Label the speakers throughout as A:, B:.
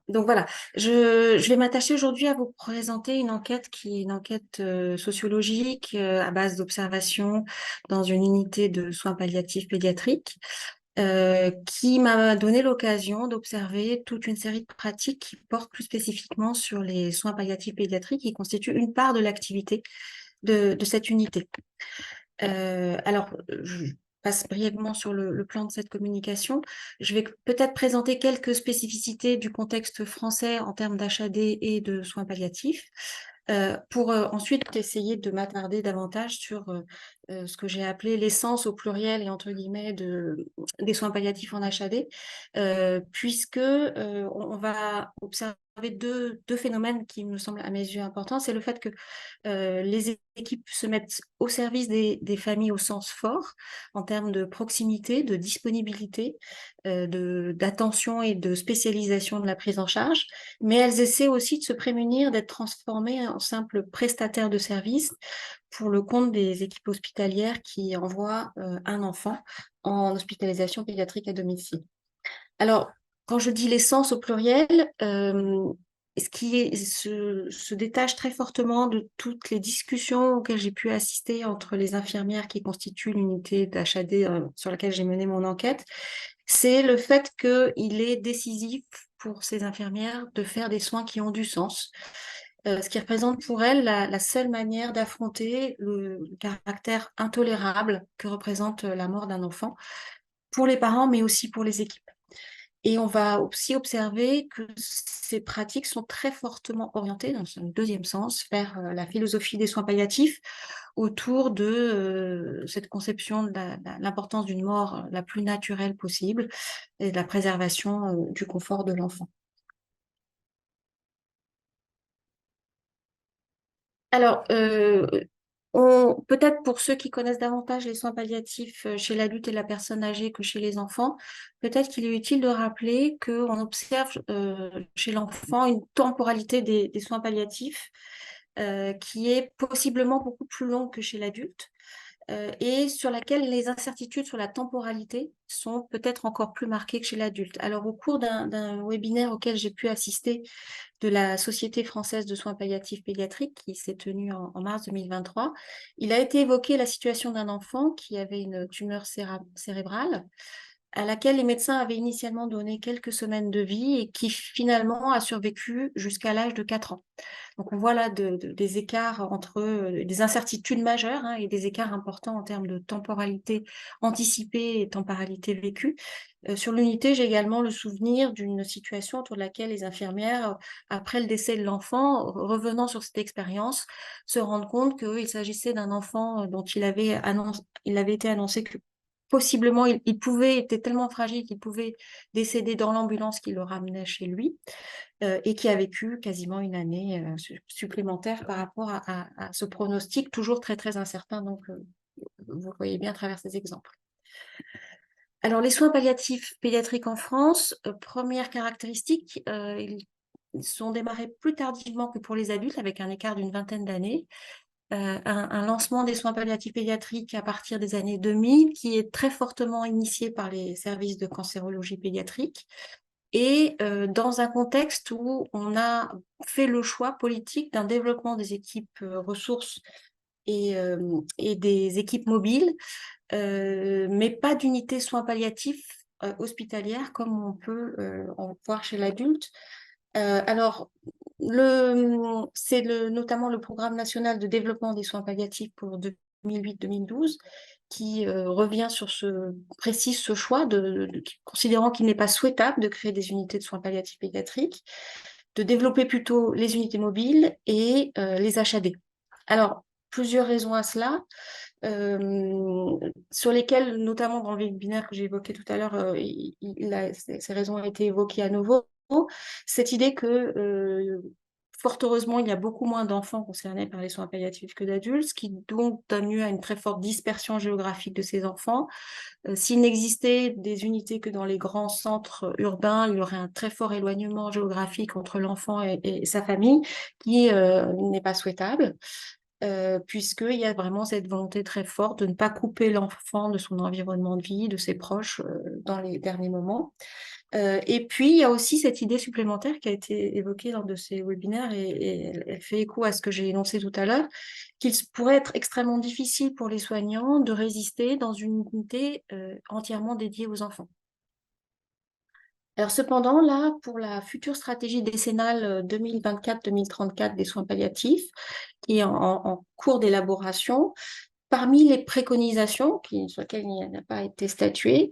A: Donc voilà, je vais m'attacher aujourd'hui à vous présenter une enquête qui est une enquête sociologique à base d'observations dans une unité de soins palliatifs pédiatriques qui m'a donné l'occasion d'observer toute une série de pratiques qui portent plus spécifiquement sur les soins palliatifs pédiatriques qui constituent une part de l'activité de cette unité. Alors, je passe brièvement sur le plan de cette communication. Je vais peut-être présenter quelques spécificités du contexte français en termes d'HAD et de soins palliatifs, pour ensuite essayer de m'attarder davantage sur ce que j'ai appelé l'essence au pluriel et entre guillemets des soins palliatifs en HAD, puisque on va observer deux phénomènes qui me semblent à mes yeux importants. C'est le fait que les équipes se mettent au service des familles au sens fort, en termes de proximité, de disponibilité, d'attention et de spécialisation de la prise en charge, mais elles essaient aussi de se prémunir d'être transformées en simples prestataires de services pour le compte des équipes hospitalières qui envoient un enfant en hospitalisation pédiatrique à domicile. Alors, quand je dis l'essence au pluriel, se détache très fortement de toutes les discussions auxquelles j'ai pu assister entre les infirmières qui constituent l'unité d'HAD sur laquelle j'ai mené mon enquête, c'est le fait qu'il est décisif pour ces infirmières de faire des soins qui ont du sens, ce qui représente pour elles la seule manière d'affronter le caractère intolérable que représente la mort d'un enfant, pour les parents, mais aussi pour les équipes. Et on va aussi observer que ces pratiques sont très fortement orientées, dans un deuxième sens, vers la philosophie des soins palliatifs, autour de cette conception de l'importance d'une mort la plus naturelle possible et de la préservation du confort de l'enfant. Alors, peut-être pour ceux qui connaissent davantage les soins palliatifs chez l'adulte et la personne âgée que chez les enfants, peut-être qu'il est utile de rappeler qu'on observe chez l'enfant une temporalité des soins palliatifs qui est possiblement beaucoup plus longue que chez l'adulte, et sur laquelle les incertitudes sur la temporalité sont peut-être encore plus marquées que chez l'adulte. Alors, au cours d'un webinaire auquel j'ai pu assister de la Société française de soins palliatifs pédiatriques qui s'est tenue en mars 2023, il a été évoqué la situation d'un enfant qui avait une tumeur cérébrale à laquelle les médecins avaient initialement donné quelques semaines de vie et qui finalement a survécu jusqu'à l'âge de 4 ans. Donc on voit là des écarts entre des incertitudes majeures et des écarts importants en termes de temporalité anticipée et temporalité vécue. Sur l'unité, j'ai également le souvenir d'une situation autour de laquelle les infirmières, après le décès de l'enfant, revenant sur cette expérience, se rendent compte qu'il s'agissait d'un enfant dont il avait été annoncé que possiblement était tellement fragile qu'il pouvait décéder dans l'ambulance qui le ramenait chez lui, et qui a vécu quasiment une année supplémentaire par rapport à ce pronostic toujours très très incertain. Donc, vous le voyez bien à travers ces exemples. Alors, les soins palliatifs pédiatriques en France, première caractéristique, ils sont démarrés plus tardivement que pour les adultes, avec un écart d'une vingtaine d'années. Un lancement des soins palliatifs pédiatriques à partir des années 2000, qui est très fortement initié par les services de cancérologie pédiatrique, et dans un contexte où on a fait le choix politique d'un développement des équipes ressources et des équipes mobiles, mais pas d'unité soins palliatifs hospitalières comme on peut en voir chez l'adulte. Alors, c'est notamment le Programme national de développement des soins palliatifs pour 2008-2012 qui précise ce choix, considérant qu'il n'est pas souhaitable de créer des unités de soins palliatifs pédiatriques, de développer plutôt les unités mobiles et les HAD. Alors, plusieurs raisons à cela, sur lesquelles, notamment dans le webinaire que j'ai évoqué tout à l'heure, ces raisons ont été évoquées à nouveau. Cette idée que, fort heureusement, il y a beaucoup moins d'enfants concernés par les soins palliatifs que d'adultes, ce qui donc donne lieu à une très forte dispersion géographique de ces enfants. S'il n'existait des unités que dans les grands centres urbains, il y aurait un très fort éloignement géographique entre l'enfant et sa famille, qui n'est pas souhaitable. Puisqu'il y a vraiment cette volonté très forte de ne pas couper l'enfant de son environnement de vie, de ses proches dans les derniers moments. Et puis, il y a aussi cette idée supplémentaire qui a été évoquée lors de ces webinaires et elle fait écho à ce que j'ai énoncé tout à l'heure, qu'il pourrait être extrêmement difficile pour les soignants de résister dans une unité entièrement dédiée aux enfants. Alors cependant, là, pour la future stratégie décennale 2024-2034 des soins palliatifs, qui est en cours d'élaboration, parmi les préconisations sur lesquelles il n'a pas été statué,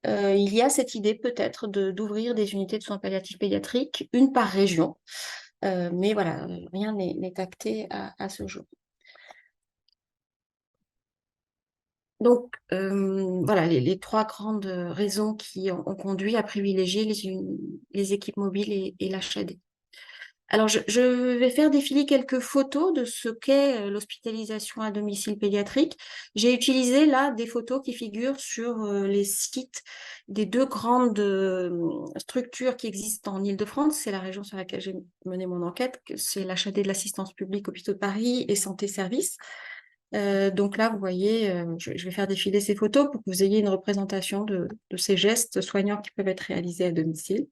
A: il y a cette idée peut-être d'ouvrir des unités de soins palliatifs pédiatriques, une par région. Mais voilà, rien n'est acté à ce jour. Donc, voilà les trois grandes raisons qui ont conduit à privilégier les équipes mobiles et l'HAD. Alors, je vais faire défiler quelques photos de ce qu'est l'hospitalisation à domicile pédiatrique. J'ai utilisé là des photos qui figurent sur les sites des deux grandes structures qui existent en Île-de-France. C'est la région sur laquelle j'ai mené mon enquête, c'est l'HAD de l'Assistance publique Hôpitaux de Paris et Santé Service. Donc là, vous voyez, je vais faire défiler ces photos pour que vous ayez une représentation de ces gestes soignants qui peuvent être réalisés à domicile.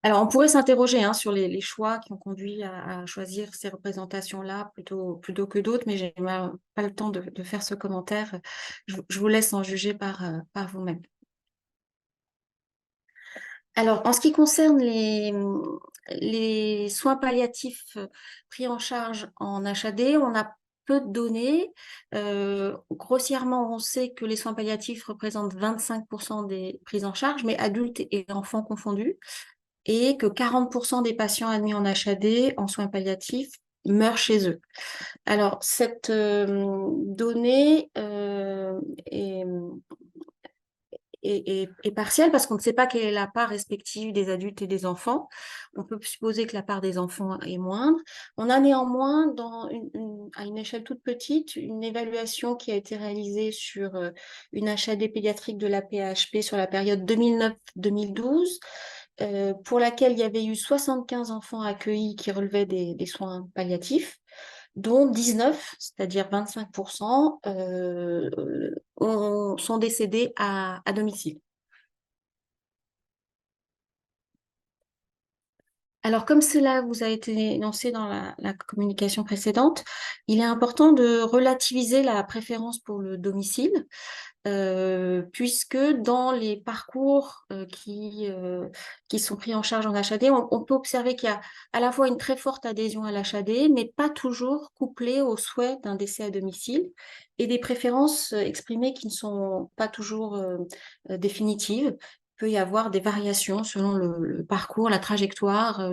A: Alors, on pourrait s'interroger sur les choix qui ont conduit à choisir ces représentations-là plutôt que d'autres, mais je n'ai pas le temps de faire ce commentaire. Je vous laisse en juger par vous-même. Alors, en ce qui concerne les soins palliatifs pris en charge en HAD, on a peu de données. Grossièrement, on sait que les soins palliatifs représentent 25% des prises en charge, mais adultes et enfants confondus, et que 40% des patients admis en HAD, en soins palliatifs, meurent chez eux. Alors, cette donnée est partielle parce qu'on ne sait pas quelle est la part respective des adultes et des enfants. On peut supposer que la part des enfants est moindre. On a néanmoins, à une échelle toute petite, une évaluation qui a été réalisée sur une HAD pédiatrique de la PHP sur la période 2009-2012, pour laquelle il y avait eu 75 enfants accueillis qui relevaient des soins palliatifs, dont 19, c'est-à-dire 25%, sont décédés à domicile. Alors, comme cela vous a été énoncé dans la communication précédente, il est important de relativiser la préférence pour le domicile, puisque dans les parcours qui sont pris en charge en HAD, on peut observer qu'il y a à la fois une très forte adhésion à l'HAD, mais pas toujours couplée au souhait d'un décès à domicile, et des préférences exprimées qui ne sont pas toujours définitives. Il peut y avoir des variations selon le parcours, la trajectoire,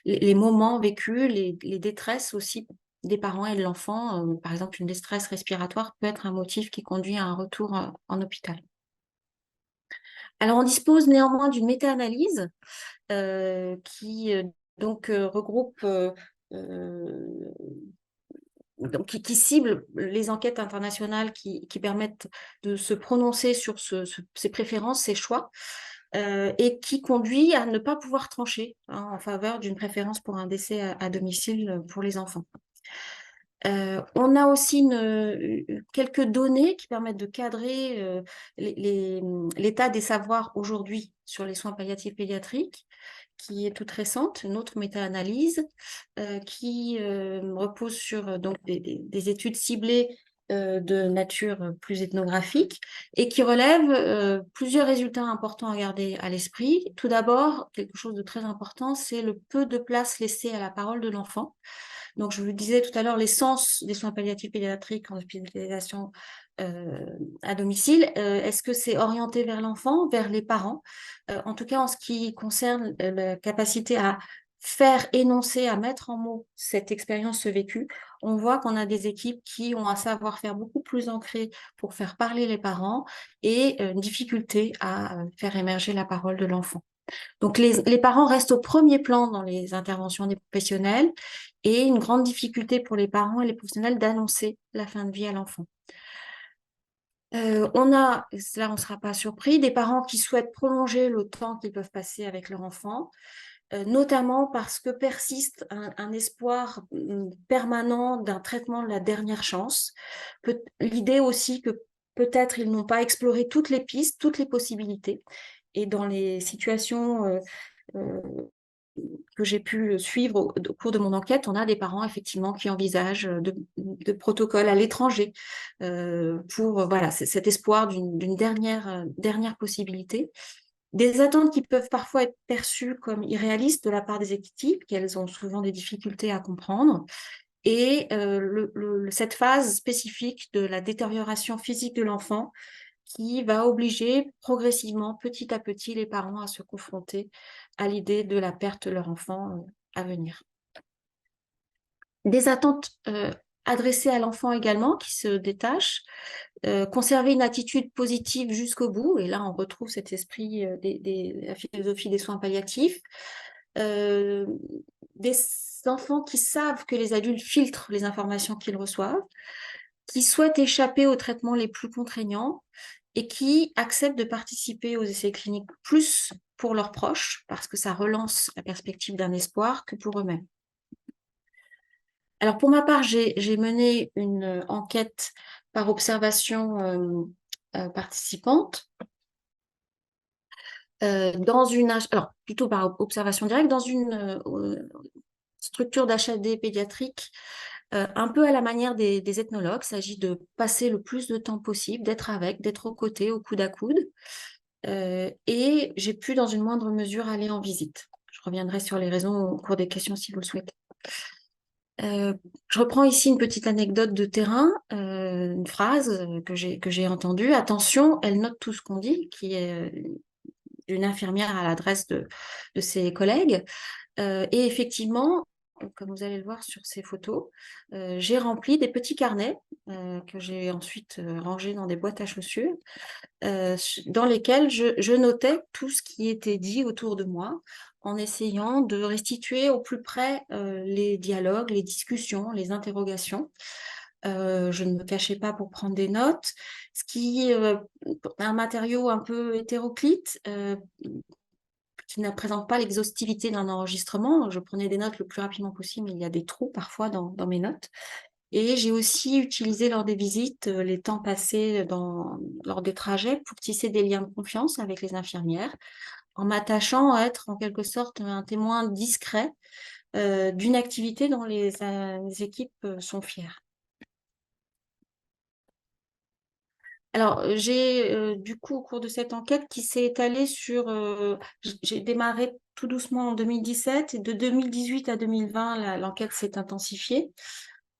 A: les moments vécus, les détresses aussi des parents et de l'enfant. Par exemple, une détresse respiratoire peut être un motif qui conduit à un retour en hôpital. Alors, on dispose néanmoins d'une méta-analyse qui regroupe, qui cible les enquêtes internationales qui permettent de se prononcer sur ces préférences, ces choix, et qui conduit à ne pas pouvoir trancher en faveur d'une préférence pour un décès à domicile pour les enfants. On a aussi quelques données qui permettent de cadrer l'état des savoirs aujourd'hui sur les soins palliatifs pédiatriques, qui est toute récente, une autre méta-analyse qui repose sur des études ciblées de nature plus ethnographique et qui relève plusieurs résultats importants à garder à l'esprit. Tout d'abord, quelque chose de très important, c'est le peu de place laissée à la parole de l'enfant. Donc, je vous disais tout à l'heure, l'essence des soins palliatifs pédiatriques en hospitalisation à domicile, est-ce que c'est orienté vers l'enfant, vers les parents? En tout cas, en ce qui concerne la capacité à faire énoncer, à mettre en mots cette expérience vécue, on voit qu'on a des équipes qui ont un savoir-faire beaucoup plus ancré pour faire parler les parents et une difficulté à faire émerger la parole de l'enfant. Donc, les parents restent au premier plan dans les interventions des professionnels et une grande difficulté pour les parents et les professionnels d'annoncer la fin de vie à l'enfant. On a, là on ne sera pas surpris, des parents qui souhaitent prolonger le temps qu'ils peuvent passer avec leur enfant, notamment parce que persiste un espoir permanent d'un traitement de la dernière chance. L'idée aussi que peut-être ils n'ont pas exploré toutes les pistes, toutes les possibilités. Et dans les situations euh, que j'ai pu suivre au cours de mon enquête, on a des parents effectivement qui envisagent de protocoles à l'étranger pour voilà, cet espoir d'une dernière possibilité. Des attentes qui peuvent parfois être perçues comme irréalistes de la part des équipes, qu'elles ont souvent des difficultés à comprendre. Et cette phase spécifique de la détérioration physique de l'enfant qui va obliger progressivement, petit à petit, les parents à se confronter à l'idée de la perte de leur enfant à venir. Des attentes adressées à l'enfant également qui se détachent, conserver une attitude positive jusqu'au bout, et là on retrouve cet esprit de la philosophie des soins palliatifs, euh, des enfants qui savent que les adultes filtrent les informations qu'ils reçoivent, qui souhaitent échapper aux traitements les plus contraignants et qui acceptent de participer aux essais cliniques plus pour leurs proches, parce que ça relance la perspective d'un espoir, que pour eux-mêmes. Alors pour ma part, j'ai mené une enquête par observation participante dans une, alors plutôt par observation directe, dans une structure d'HAD pédiatrique un peu à la manière des ethnologues. Il s'agit de passer le plus de temps possible, d'être avec, d'être aux côtés, au coude à coude. Et j'ai pu, dans une moindre mesure, aller en visite. Je reviendrai sur les raisons au cours des questions si vous le souhaitez. Je reprends ici une petite anecdote de terrain, une phrase que j'ai entendue. Attention, elle note tout ce qu'on dit, qui est d'une infirmière à l'adresse de ses collègues. Et effectivement, comme vous allez le voir sur ces photos, j'ai rempli des petits carnets que j'ai ensuite rangés dans des boîtes à chaussures, dans lesquels je notais tout ce qui était dit autour de moi, en essayant de restituer au plus près les dialogues, les discussions, les interrogations. Je ne me cachais pas pour prendre des notes, ce qui est un matériau un peu hétéroclite, qui ne présente pas l'exhaustivité d'un enregistrement. Je prenais des notes le plus rapidement possible, mais il y a des trous parfois dans mes notes. Et j'ai aussi utilisé lors des visites les temps passés lors des trajets pour tisser des liens de confiance avec les infirmières, en m'attachant à être en quelque sorte un témoin discret d'une activité dont les équipes sont fières. Alors, j'ai du coup, au cours de cette enquête qui s'est étalée sur... j'ai démarré tout doucement en 2017 et de 2018 à 2020, l'enquête s'est intensifiée.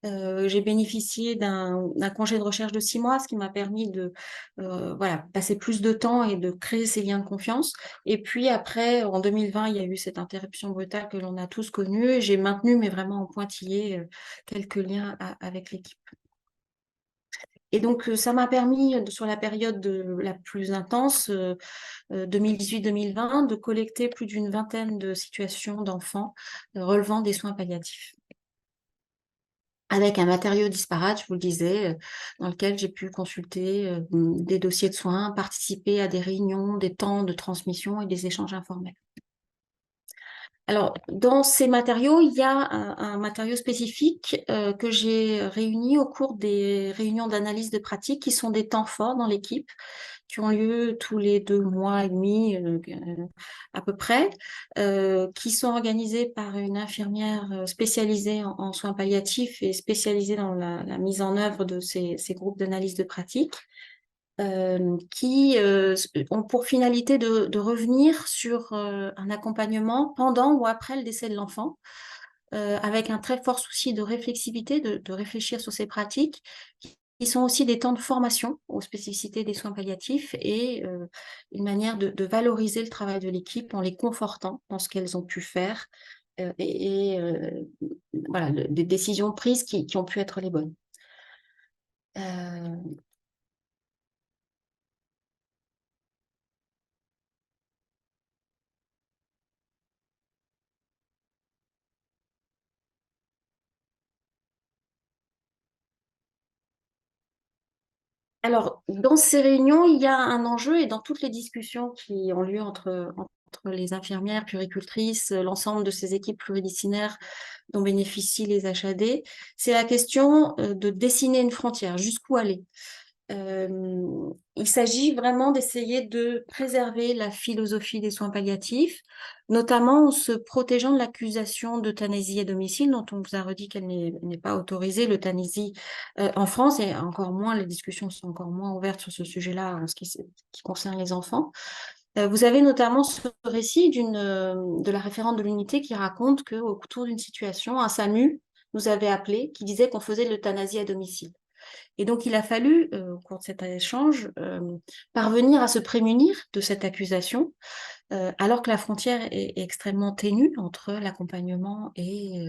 A: J'ai bénéficié d'un congé de recherche de 6 mois, ce qui m'a permis de voilà, passer plus de temps et de créer ces liens de confiance. Et puis après, en 2020, il y a eu cette interruption brutale que l'on a tous connue. J'ai maintenu, mais vraiment en pointillé, quelques liens avec l'équipe. Et donc, ça m'a permis, sur la période la plus intense, 2018-2020, de collecter plus d'une vingtaine de situations d'enfants relevant des soins palliatifs, avec un matériau disparate, je vous le disais, dans lequel j'ai pu consulter des dossiers de soins, participer à des réunions, des temps de transmission et des échanges informels. Alors, dans ces matériaux, il y a un matériau spécifique que j'ai réuni au cours des réunions d'analyse de pratique, qui sont des temps forts dans l'équipe, qui ont lieu tous les 2 mois et demi à peu près, qui sont organisés par une infirmière spécialisée en soins palliatifs et spécialisée dans la mise en œuvre de ces groupes d'analyse de pratique, qui ont pour finalité de revenir sur un accompagnement pendant ou après le décès de l'enfant, avec un très fort souci de réflexivité, de réfléchir sur ces pratiques, qui sont aussi des temps de formation aux spécificités des soins palliatifs et une manière de valoriser le travail de l'équipe en les confortant dans ce qu'elles ont pu faire voilà, des décisions prises qui ont pu être les bonnes. Alors, dans ces réunions, il y a un enjeu et dans toutes les discussions qui ont lieu entre les infirmières, puéricultrices, l'ensemble de ces équipes pluridisciplinaires dont bénéficient les HAD, c'est la question de dessiner une frontière, jusqu'où aller. Il s'agit vraiment d'essayer de préserver la philosophie des soins palliatifs, notamment en se protégeant de l'accusation d'euthanasie à domicile, dont on vous a redit qu'elle n'est pas autorisée, l'euthanasie en France, et encore moins, les discussions sont encore moins ouvertes sur ce sujet-là en qui concerne les enfants. Vous avez notamment ce récit de la référente de l'unité qui raconte qu'autour d'une situation, un SAMU nous avait appelé qui disait qu'on faisait de l'euthanasie à domicile. Et donc, il a fallu, au cours de cet échange, parvenir à se prémunir de cette accusation, alors que la frontière est extrêmement ténue entre l'accompagnement et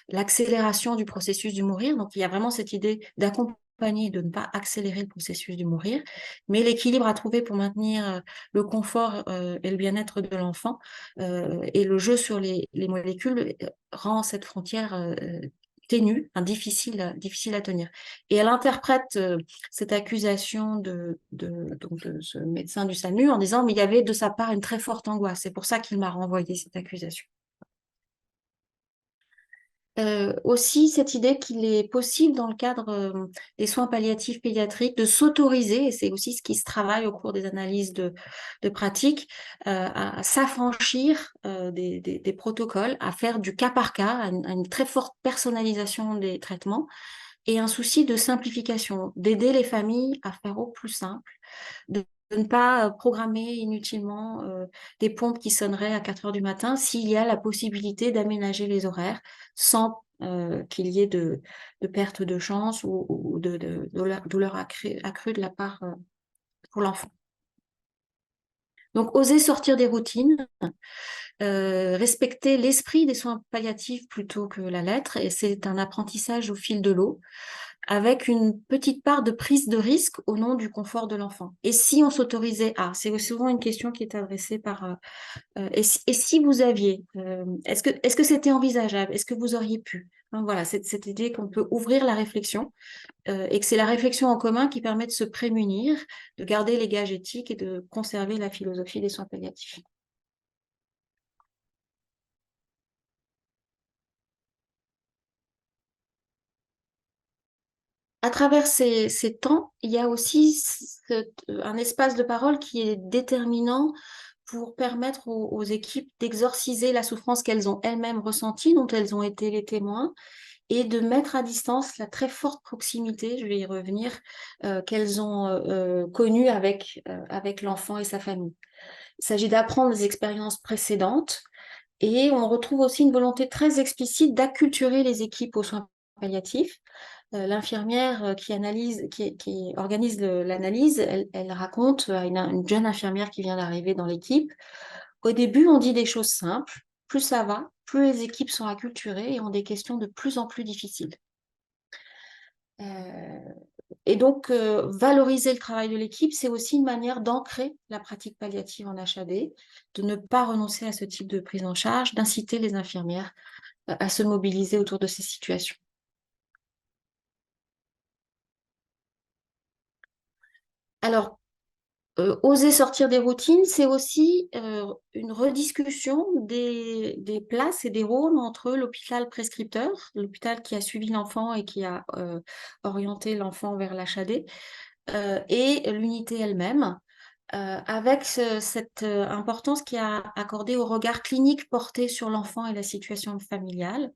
A: l'accélération du processus du mourir. Donc, il y a vraiment cette idée d'accompagner, de ne pas accélérer le processus du mourir, mais l'équilibre à trouver pour maintenir le confort et le bien-être de l'enfant et le jeu sur les molécules rend cette frontière ténue, hein, difficile à tenir. Et elle interprète cette accusation donc de ce médecin du SAMU en disant mais il y avait de sa part une très forte angoisse. C'est pour ça qu'il m'a renvoyé cette accusation. Aussi cette idée qu'il est possible dans le cadre des soins palliatifs pédiatriques de s'autoriser, et c'est aussi ce qui se travaille au cours des analyses de pratique, à s'affranchir des protocoles, à faire du cas par cas, à une très forte personnalisation des traitements et un souci de simplification, d'aider les familles à faire au plus simple, de ne pas programmer inutilement des pompes qui sonneraient à 4 heures du matin s'il y a la possibilité d'aménager les horaires sans qu'il y ait de perte de chance ou de douleur accrue de la part pour l'enfant. Donc, oser sortir des routines, respecter l'esprit des soins palliatifs plutôt que la lettre, et c'est un apprentissage au fil de l'eau, avec une petite part de prise de risque au nom du confort de l'enfant. Et si on s'autorisait à, c'est souvent une question qui est adressée par et si vous aviez, est-ce que c'était envisageable? Est-ce que vous auriez pu? Hein, voilà, cette idée qu'on peut ouvrir la réflexion et que c'est la réflexion en commun qui permet de se prémunir, de garder les gages éthiques et de conserver la philosophie des soins palliatifs. À travers ces temps, il y a aussi un espace de parole qui est déterminant pour permettre aux équipes d'exorciser la souffrance qu'elles ont elles-mêmes ressentie, dont elles ont été les témoins, et de mettre à distance la très forte proximité, je vais y revenir, qu'elles ont connue avec l'enfant et sa famille. Il s'agit d'apprendre des expériences précédentes et on retrouve aussi une volonté très explicite d'acculturer les équipes aux soins palliatifs. L'infirmière qui organise l'analyse, elle raconte à une jeune infirmière qui vient d'arriver dans l'équipe. Au début, on dit des choses simples. Plus ça va, plus les équipes sont acculturées et ont des questions de plus en plus difficiles. Et donc, valoriser le travail de l'équipe, c'est aussi une manière d'ancrer la pratique palliative en HAD, de ne pas renoncer à ce type de prise en charge, d'inciter les infirmières à se mobiliser autour de ces situations. Alors, oser sortir des routines, c'est aussi une rediscussion des places et des rôles entre l'hôpital prescripteur, l'hôpital qui a suivi l'enfant et qui a orienté l'enfant vers l'HAD, et l'unité elle-même, avec cette importance qui a accordée au regard clinique porté sur l'enfant et la situation familiale,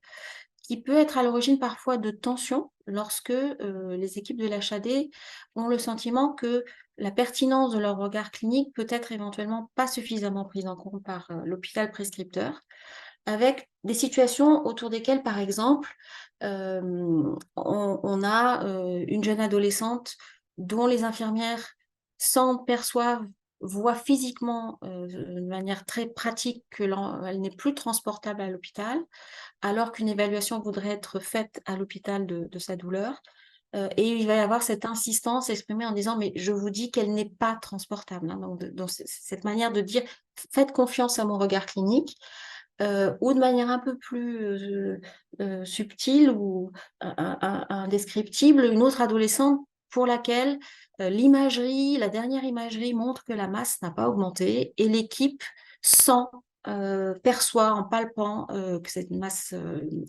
A: qui peut être à l'origine parfois de tensions lorsque les équipes de l'HAD ont le sentiment que la pertinence de leur regard clinique peut être éventuellement pas suffisamment prise en compte par l'hôpital prescripteur, avec des situations autour desquelles, par exemple, on a une jeune adolescente dont les infirmières s'en perçoivent, voient physiquement, de manière très pratique qu'elle n'est plus transportable à l'hôpital, alors qu'une évaluation voudrait être faite à l'hôpital de sa douleur. Et il va y avoir cette insistance exprimée en disant mais je vous dis qu'elle n'est pas transportable. Hein. Donc cette manière de dire faites confiance à mon regard clinique ou de manière un peu plus subtile ou indescriptible, une autre adolescente pour laquelle la dernière imagerie montre que la masse n'a pas augmenté et l'équipe sent perçoit en palpant que c'est une masse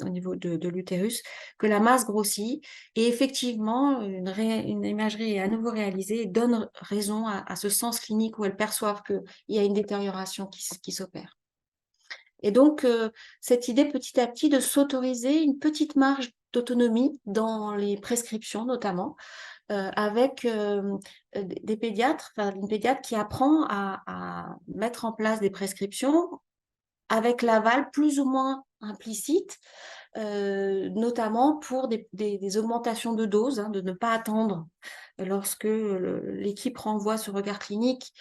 A: au niveau de l'utérus, que la masse grossit. Et effectivement, une imagerie est à nouveau réalisée et donne raison à ce sens clinique où elles perçoivent qu'il y a une détérioration qui s'opère. Et donc, cette idée petit à petit de s'autoriser une petite marge d'autonomie dans les prescriptions notamment, avec des pédiatres, enfin, une pédiatre qui apprend à mettre en place des prescriptions avec l'aval plus ou moins implicite, notamment pour des augmentations de doses, hein, de ne pas attendre lorsque l'équipe renvoie ce regard clinique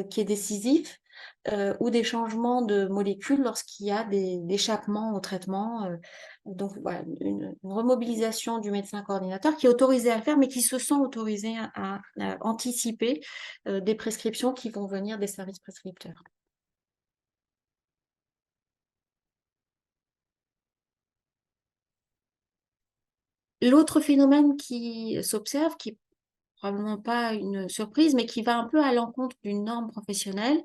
A: qui est décisif, ou des changements de molécules lorsqu'il y a des échappements au traitement. Donc voilà, une remobilisation du médecin coordinateur qui est autorisé à le faire, mais qui se sent autorisé à anticiper des prescriptions qui vont venir des services prescripteurs. L'autre phénomène qui s'observe, qui n'est probablement pas une surprise, mais qui va un peu à l'encontre d'une norme professionnelle,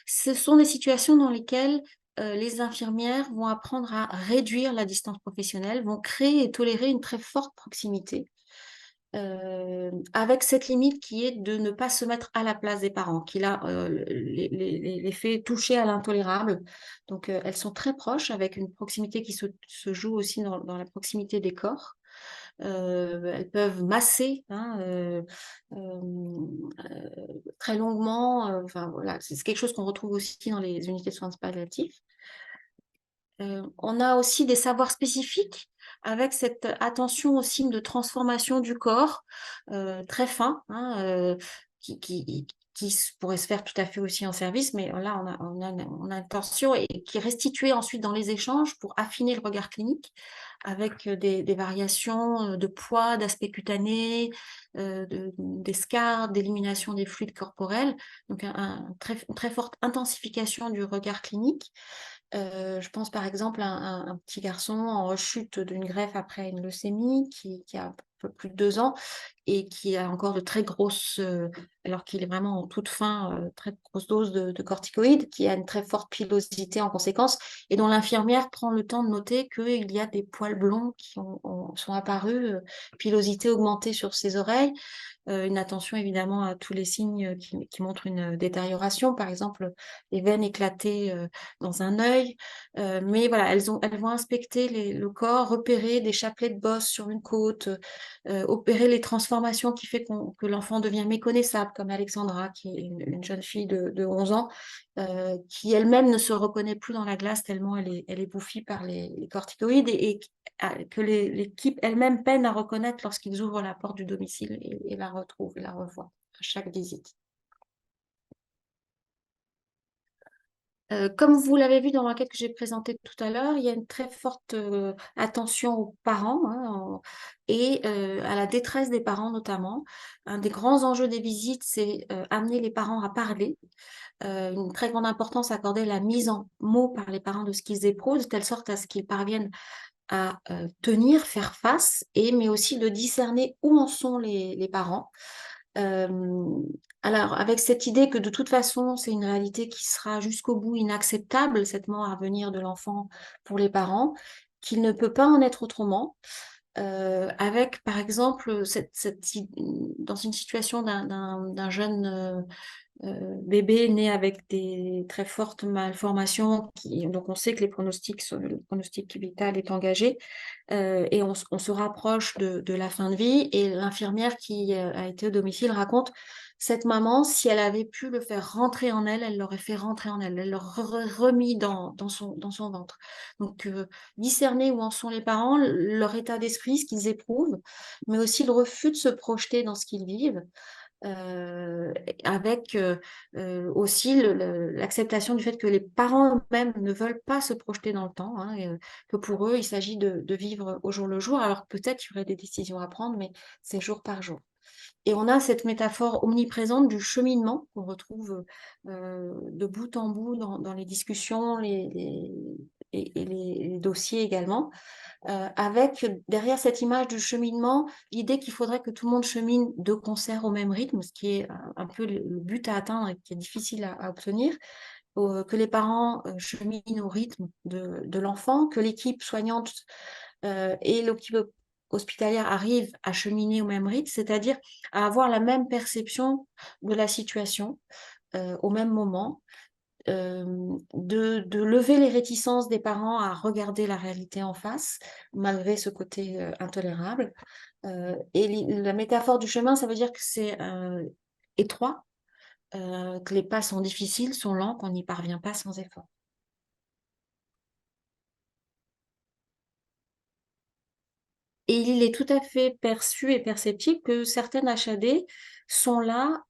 A: ce sont des situations dans lesquelles les infirmières vont apprendre à réduire la distance professionnelle, vont créer et tolérer une très forte proximité, avec cette limite qui est de ne pas se mettre à la place des parents, qui là les fait toucher à l'intolérable. Donc elles sont très proches, avec une proximité qui se joue aussi dans la proximité des corps. Elles peuvent masser, hein, très longuement. Enfin voilà, c'est quelque chose qu'on retrouve aussi dans les unités de soins palliatifs. On a aussi des savoirs spécifiques avec cette attention aux signes de transformation du corps, très fin, hein, qui pourrait se faire tout à fait aussi en service, mais là, on a une tension et qui est restituée ensuite dans les échanges pour affiner le regard clinique avec des variations de poids, d'aspect cutané, d'escarres, d'élimination des fluides corporels. Donc, une très forte intensification du regard clinique. Je pense par exemple à un petit garçon en rechute d'une greffe après une leucémie qui a un peu plus de 2 ans et qui a encore de très grosses, alors qu'il est vraiment en toute fin, très grosse dose de corticoïdes, qui a une très forte pilosité en conséquence et dont l'infirmière prend le temps de noter qu'il y a des poils blonds qui sont apparus, pilosité augmentée sur ses oreilles. Une attention évidemment à tous les signes qui montrent une détérioration, par exemple les veines éclatées dans un œil. Mais voilà, elles vont inspecter le corps, repérer des chapelets de bosse sur une côte, opérer les transformations qui fait que l'enfant devient méconnaissable, comme Alexandra, qui est une jeune fille de 11 ans, qui elle-même ne se reconnaît plus dans la glace tellement elle est bouffie par les corticoïdes et que l'équipe elle-même peine à reconnaître lorsqu'ils ouvrent la porte du domicile et la retrouvent, et la revoient à chaque visite. Comme vous l'avez vu dans l'enquête que j'ai présentée tout à l'heure, il y a une très forte attention aux parents, hein, et à la détresse des parents notamment. Un des grands enjeux des visites, c'est amener les parents à parler. Une très grande importance accordée à la mise en mots par les parents de ce qu'ils éprouvent, de telle sorte à ce qu'ils parviennent à tenir, faire face, mais aussi de discerner où en sont les parents. Alors, avec cette idée que de toute façon, c'est une réalité qui sera jusqu'au bout inacceptable, cette mort à venir de l'enfant pour les parents, qu'il ne peut pas en être autrement. Avec, par exemple, dans une situation d'un jeune bébé né avec des très fortes malformations, donc on sait que le pronostic vital est engagé, et on se rapproche de la fin de vie, et l'infirmière qui a été au domicile raconte: cette maman, si elle avait pu le faire rentrer en elle, elle l'aurait fait rentrer en elle, elle l'aurait remis dans son ventre. Donc, discerner où en sont les parents, leur état d'esprit, ce qu'ils éprouvent, mais aussi le refus de se projeter dans ce qu'ils vivent, euh, avec aussi l'acceptation du fait que les parents eux-mêmes ne veulent pas se projeter dans le temps, hein, et, que pour eux, il s'agit de vivre au jour le jour, alors peut-être il y aurait des décisions à prendre, mais c'est jour par jour. Et on a cette métaphore omniprésente du cheminement qu'on retrouve de bout en bout dans les discussions et les dossiers également, avec derrière cette image du cheminement, l'idée qu'il faudrait que tout le monde chemine de concert au même rythme, ce qui est un peu le but à atteindre et qui est difficile à obtenir, que les parents cheminent au rythme de l'enfant, que l'équipe soignante et l'équipe hospitalière arrivent à cheminer au même rythme, c'est-à-dire à avoir la même perception de la situation au même moment, de lever les réticences des parents à regarder la réalité en face, malgré ce côté intolérable. Et la métaphore du chemin, ça veut dire que c'est étroit, que les pas sont difficiles, sont lents, qu'on n'y parvient pas sans effort. Et il est tout à fait perçu et perceptible que certaines HAD sont là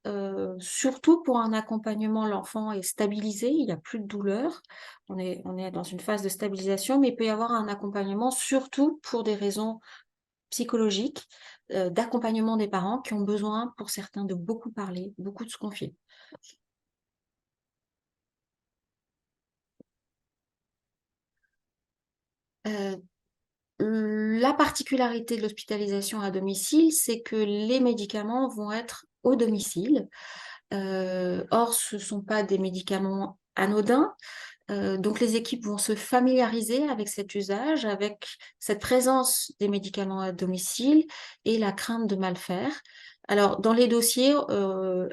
A: surtout pour un accompagnement. L'enfant est stabilisé, il n'y a plus de douleur, on est dans une phase de stabilisation, mais il peut y avoir un accompagnement surtout pour des raisons psychologiques, d'accompagnement des parents qui ont besoin, pour certains, de beaucoup parler, beaucoup de se confier. Euh, La particularité de l'hospitalisation à domicile, c'est que les médicaments vont être au domicile. Or, ce ne sont pas des médicaments anodins. Donc, les équipes vont se familiariser avec cet usage, avec cette présence des médicaments à domicile et la crainte de mal faire. Alors, dans les dossiers,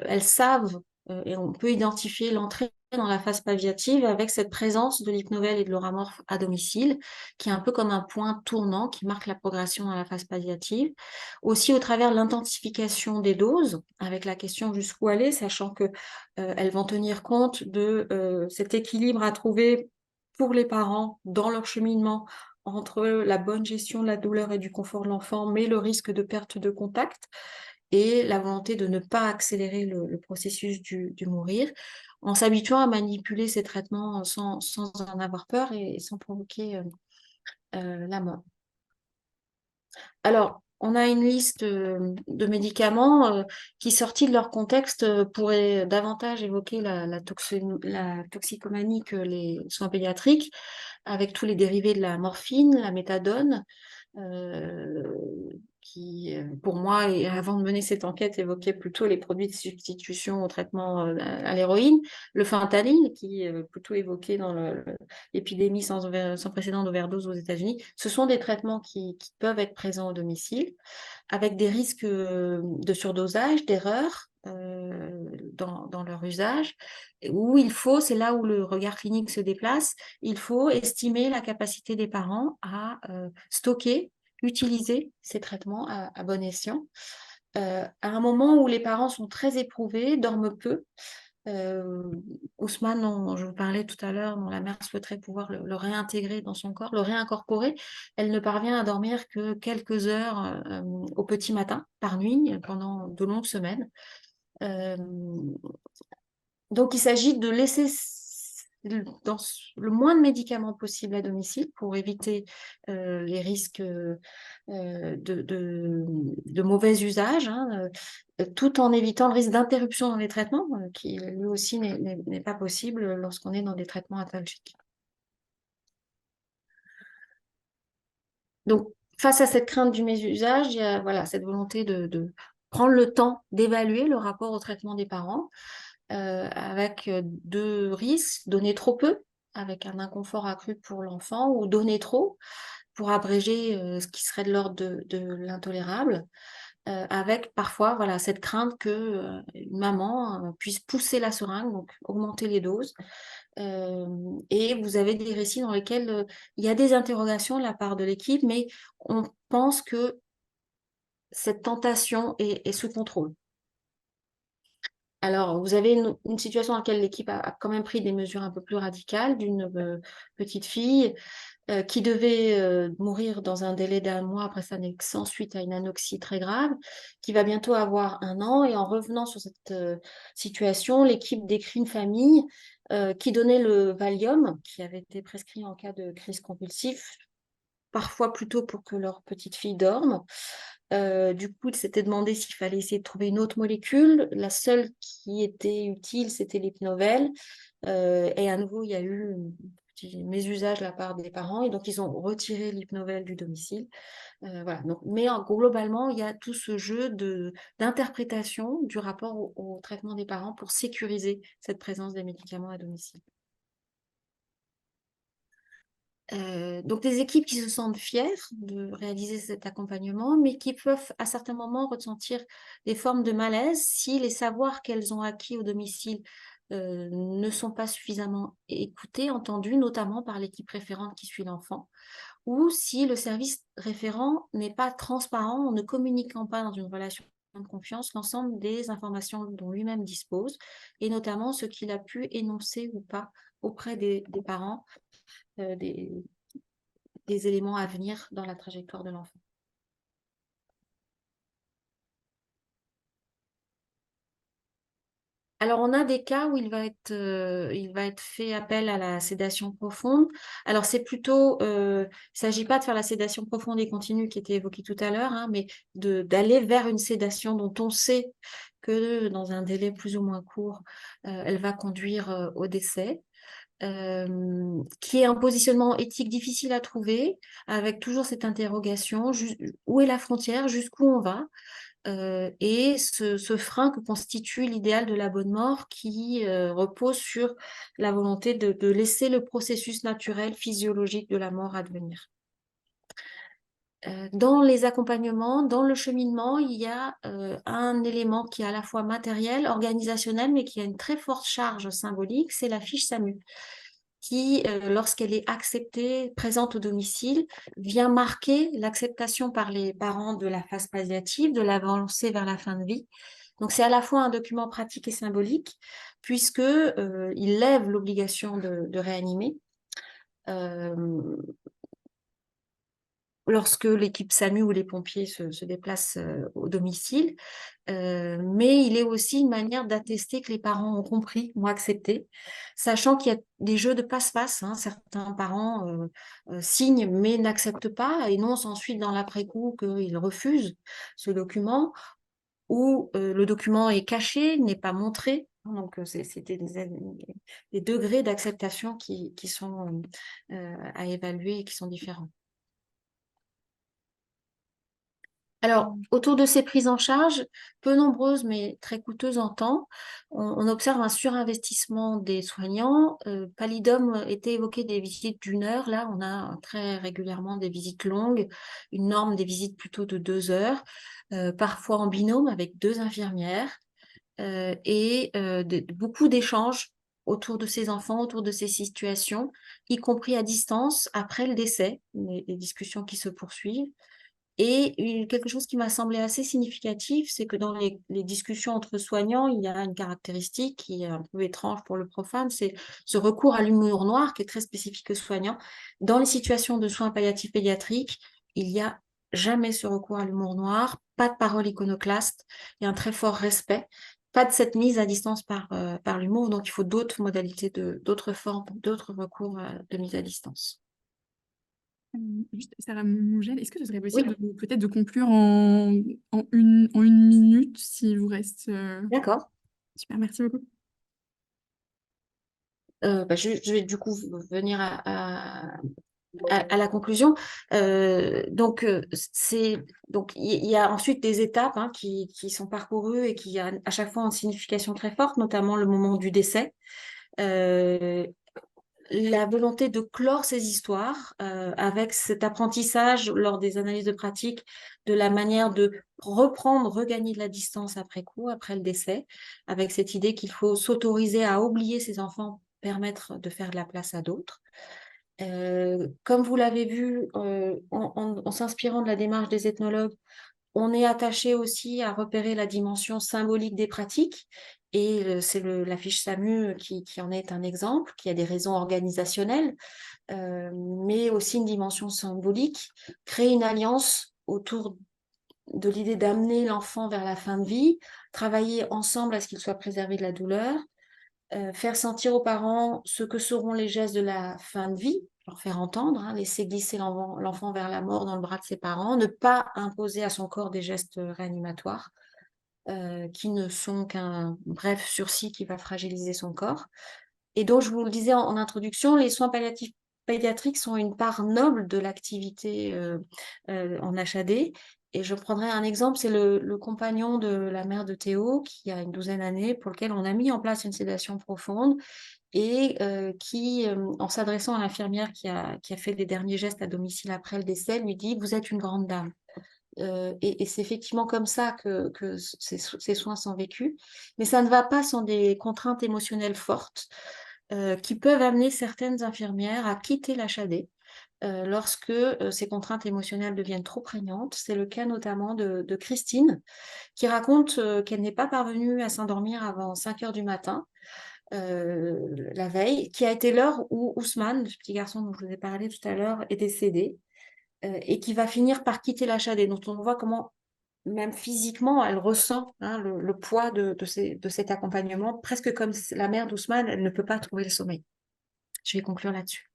A: elles savent et on peut identifier l'entrée dans la phase palliative avec cette présence de l'hypnovel et de l'oramorphe à domicile, qui est un peu comme un point tournant qui marque la progression dans la phase palliative. Aussi au travers de l'intensification des doses, avec la question jusqu'où aller, sachant que elles vont tenir compte de cet équilibre à trouver pour les parents dans leur cheminement entre la bonne gestion de la douleur et du confort de l'enfant, mais le risque de perte de contact et la volonté de ne pas accélérer le processus du mourir, en s'habituant à manipuler ces traitements sans en avoir peur et sans provoquer la mort. Alors, on a une liste de médicaments qui, sortis de leur contexte, pourraient davantage évoquer la toxicomanie que les soins pédiatriques, avec tous les dérivés de la morphine, la méthadone, euh, qui, pour moi, et avant de mener cette enquête, évoquait plutôt les produits de substitution au traitement à l'héroïne, le fentanyl, qui est plutôt évoqué dans l'épidémie sans précédent d'overdose aux États-Unis. Ce sont des traitements qui peuvent être présents au domicile, avec des risques de surdosage, d'erreur dans leur usage, où il faut, c'est là où le regard clinique se déplace, il faut estimer la capacité des parents à stocker, utiliser ces traitements à bon escient. À un moment où les parents sont très éprouvés, dorment peu, Ousmane, dont je vous parlais tout à l'heure, dont la mère souhaiterait pouvoir le réintégrer dans son corps, le réincorporer, elle ne parvient à dormir que quelques heures au petit matin, par nuit, pendant de longues semaines. Euh, donc, il s'agit de laisser dans le moins de médicaments possible à domicile pour éviter les risques de mauvais usage, hein, tout en évitant le risque d'interruption dans les traitements, qui lui aussi n'est pas possible lorsqu'on est dans des traitements antalgiques. Donc, face à cette crainte du mésusage, il y a voilà, cette volonté de prendre le temps d'évaluer le rapport au traitement des parents, avec deux risques, donner trop peu, avec un inconfort accru pour l'enfant, ou donner trop, pour abréger ce qui serait de l'ordre de l'intolérable, avec parfois voilà, cette crainte que une maman puisse pousser la seringue, donc augmenter les doses. Et vous avez des récits dans lesquels il y a des interrogations de la part de l'équipe, mais on pense que cette tentation est sous contrôle. Alors, vous avez une situation dans laquelle l'équipe a quand même pris des mesures un peu plus radicales d'une petite fille qui devait mourir dans un délai d'un mois après sa naissance suite à une anoxie très grave, qui va bientôt avoir 1 an. Et en revenant sur cette situation, l'équipe décrit une famille qui donnait le Valium, qui avait été prescrit en cas de crise compulsive, parfois plutôt pour que leur petite fille dorme. Du coup, il s'était demandé s'il fallait essayer de trouver une autre molécule. La seule qui était utile, c'était l'hypnovel. Et à nouveau, il y a eu un petit mésusage de la part des parents. Et donc, ils ont retiré l'hypnovel du domicile. Voilà. Donc, mais globalement, il y a tout ce jeu d'interprétation du rapport au traitement des parents pour sécuriser cette présence des médicaments à domicile. Donc des équipes qui se sentent fières de réaliser cet accompagnement, mais qui peuvent à certains moments ressentir des formes de malaise si les savoirs qu'elles ont acquis au domicile ne sont pas suffisamment écoutés, entendus, notamment par l'équipe référente qui suit l'enfant, ou si le service référent n'est pas transparent en ne communiquant pas dans une relation de confiance l'ensemble des informations dont lui-même dispose, et notamment ce qu'il a pu énoncer ou pas auprès des parents, euh, des, des éléments à venir dans la trajectoire de l'enfant. Alors, on a des cas où il va être fait appel à la sédation profonde. Alors, c'est plutôt, il ne s'agit pas de faire la sédation profonde et continue qui était évoquée tout à l'heure, hein, mais d'aller vers une sédation dont on sait que dans un délai plus ou moins court, elle va conduire au décès. Qui est un positionnement éthique difficile à trouver, avec toujours cette interrogation, où est la frontière, jusqu'où on va, et ce frein que constitue l'idéal de la bonne mort qui repose sur la volonté de laisser le processus naturel, physiologique de la mort advenir. Dans les accompagnements, dans le cheminement, il y a un élément qui est à la fois matériel, organisationnel, mais qui a une très forte charge symbolique, c'est la fiche SAMU qui, lorsqu'elle est acceptée, présente au domicile, vient marquer l'acceptation par les parents de la phase palliative, de l'avancée vers la fin de vie. Donc c'est à la fois un document pratique et symbolique, puisque il lève l'obligation de réanimer. Lorsque l'équipe SAMU ou les pompiers se déplacent au domicile, mais il est aussi une manière d'attester que les parents ont compris, ont accepté, sachant qu'il y a des jeux de passe-passe, hein. Certains parents signent mais n'acceptent pas, énoncent ensuite dans l'après-coup qu'ils refusent ce document, ou le document est caché, n'est pas montré. Donc, c'était des degrés d'acceptation qui sont à évaluer et qui sont différents. Alors, autour de ces prises en charge, peu nombreuses mais très coûteuses en temps, on observe un surinvestissement des soignants. Palidum était évoqué des visites d'1 heure. Là, on a très régulièrement des visites longues, une norme des visites plutôt de 2 heures, parfois en binôme avec 2 infirmières, et beaucoup d'échanges autour de ces enfants, autour de ces situations, y compris à distance, après le décès, les discussions qui se poursuivent. Et quelque chose qui m'a semblé assez significatif, c'est que dans les discussions entre soignants, il y a une caractéristique qui est un peu étrange pour le profane, c'est ce recours à l'humour noir qui est très spécifique aux soignants. Dans les situations de soins palliatifs pédiatriques, il n'y a jamais ce recours à l'humour noir, pas de parole iconoclaste et un très fort respect. Pas de cette mise à distance par l'humour, donc il faut d'autres modalités, d'autres formes, d'autres recours de mise à distance.
B: Juste, Sarah Mougel, est-ce que ce serait
A: Oui,
B: possible peut-être de conclure en une minute, s'il vous reste...
A: d'accord.
B: Super, merci beaucoup.
A: Je vais du coup venir à la conclusion. Donc il y a ensuite des étapes, hein, qui sont parcourues et qui à chaque fois ont une signification très forte, notamment le moment du décès. Euh, la volonté de clore ces histoires avec cet apprentissage lors des analyses de pratique de la manière de reprendre, regagner de la distance après coup, après le décès, avec cette idée qu'il faut s'autoriser à oublier ses enfants, permettre de faire de la place à d'autres. Comme vous l'avez vu, en s'inspirant de la démarche des ethnologues, on est attaché aussi à repérer la dimension symbolique des pratiques, et c'est la fiche SAMU qui en est un exemple, qui a des raisons organisationnelles, mais aussi une dimension symbolique, créer une alliance autour de l'idée d'amener l'enfant vers la fin de vie, travailler ensemble à ce qu'il soit préservé de la douleur, faire sentir aux parents ce que seront les gestes de la fin de vie, leur faire entendre, hein, laisser glisser l'enfant vers la mort dans le bras de ses parents, ne pas imposer à son corps des gestes réanimatoires qui ne sont qu'un bref sursis qui va fragiliser son corps. Et donc, je vous le disais en introduction, les soins palliatifs pédiatriques sont une part noble de l'activité en HAD. Et je prendrai un exemple, c'est le compagnon de la mère de Théo, qui a une 12aine d'années, pour lequel on a mis en place une sédation profonde et qui, en s'adressant à l'infirmière qui a fait les derniers gestes à domicile après le décès, lui dit: «Vous êtes une grande dame». Et c'est effectivement comme ça que ces soins sont vécus, mais ça ne va pas sans des contraintes émotionnelles fortes, qui peuvent amener certaines infirmières à quitter l'HAD, lorsque, ces contraintes émotionnelles deviennent trop prégnantes. C'est le cas notamment de Christine, qui raconte, qu'elle n'est pas parvenue à s'endormir avant 5 heures du matin, la veille, qui a été l'heure où Ousmane, ce petit garçon dont je vous ai parlé tout à l'heure, est décédé, et qui va finir par quitter l'HAD, dont on voit comment même physiquement, elle ressent, hein, le poids de cet accompagnement, presque comme la mère d'Ousmane, elle ne peut pas trouver le sommeil. Je vais conclure là-dessus.